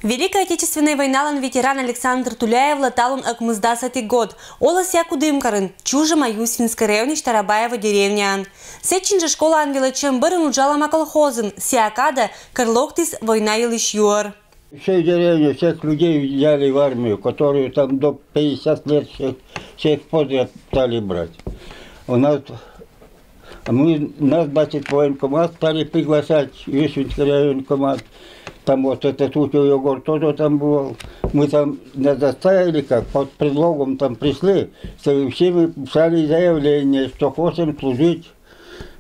Великая Отечественная война ветеран Александр Туляев латалун акмыздасати год. Олас яку дымкарын, чужа мою свинской районе Штарабаева деревня. Сечин же школа анвелачем бырын уджалама колхозын, сиакада карлоктис война елиш юар. Всей деревни, всех людей взяли в армию, которые там до 50 лет всех подряд стали брать. Нас 20 военкомат стали приглашать, Вишенский районкомат. Там вот этот Утил Егор тоже там был. Мы там не заставили, как под предлогом там пришли. Все мы писали заявление, что хотим служить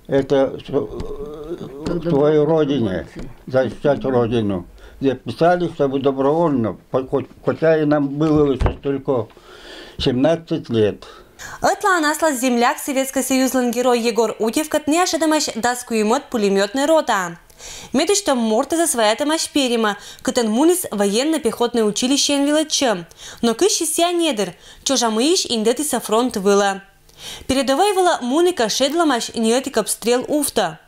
это своей родине, защищать родину. Где писали, чтобы добровольно, хотя и нам было еще только 17 лет. Ытла анасла земляк Советский Союзлан герой Егор Утевкат не ожидамаш даскуемот пулеметный рота. Медыш там морта за своя тамаш перима, катан мунис военно-пехотное училище Энвилачем. Но кыщи ся недр, чожа мыиш индети со фронт выла. Передовой выла муника шедламаш неэтик обстрел уфта.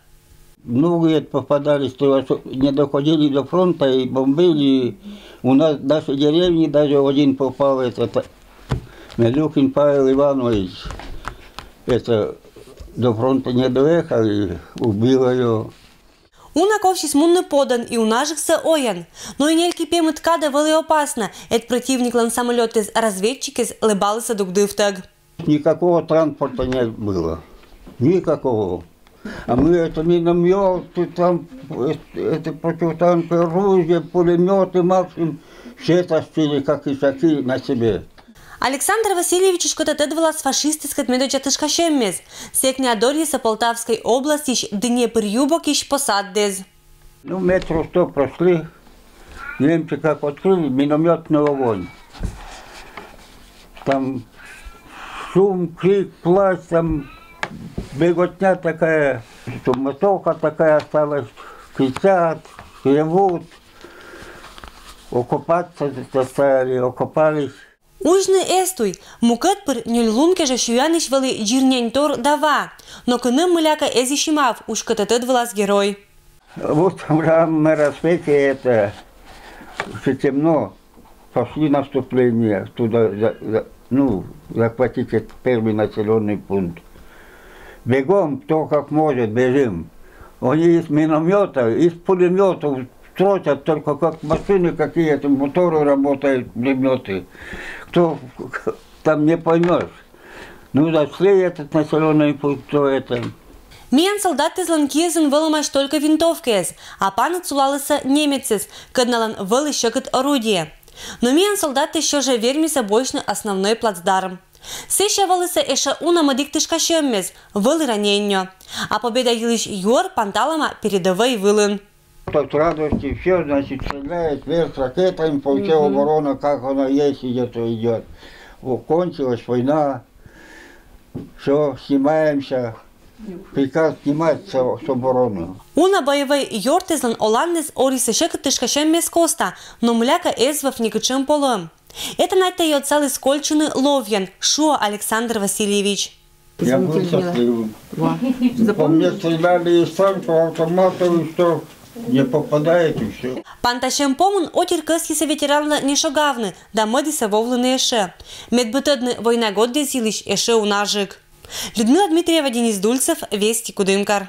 Многие попадались, не доходили до фронта и бомбили. У нас в нашей деревне даже один попал, это Мелюхин Павел Иванович. Это до фронта не доехал и убил ее. Унаковщис мунны подан и унажихся оян. Но и нельки пемы ткада вали опасно. Эт противник лан самолетез разведчикез лыбалыса дугдывтаг. Никакого транспорта не было. Никакого. А мы это минометы, там, это противотанковое оружие, пулеметы, максимум, все тащили, как исаки, на себе. Александр Васильевич шкотатедвала с фашистской медочатышкашеммез. Секня Адорьеса Полтавской области Днепр-Юбок ищ посаддез. Ну, метров 100 прошли, немцы как открыли, минометный огонь. Там шум, крик, плач, там беготня такая, суматоха такая осталась, кричат, ревут, окопаться заставили, окопались. Ужны эстуй, мукат пыр нюльлунке же шуяныш вали джирнянтор дава, но кыным мыляка эзишимав, уж кататедвалас герой. Вот на рассвете это, все темно, пошли наступление, туда, захватить этот первый населенный пункт. Бегом, кто как может, бежим. Они из миномета, из пулеметов строчат, только как машины какие-то, моторы работают, пулеметы. Кто там не поймешь. Ну, зашли этот населенный пункт, кто это. Миан солдат из ланкизен выломаш только винтовкез, а пан цулалыса немецес, кадналан выл еще кат орудие. Но миан солдат еще же вермиса больше основной плацдарм. Сыща валыса эша уна мадиктышкашеммез, выл раненьо. А победа елиш юр панталама передовой вылын. От радости все, значит, стреляет вверх ракетами, по всей обороне, как она есть, идет. Кончилась война, все, снимаемся. Приказ снимать с обороны. Уна боевой йортезлан оландес орисешек тышкашеммез коста, но мляка эзвав никачем полом. Это найти целый скольчины ловьян, Шуа Александр Васильевич. Я был счастливым. По мне стреляли из танков, автоматов, и что не попадает, и все. Панташем помун отир къскиса ветеранла не шогавны, да мъдиса вовлыны эше. Медбытыдны война год дезилищ эше унажик. Людмила Дмитриева, Денис Дульцев, Вести Кудымкар.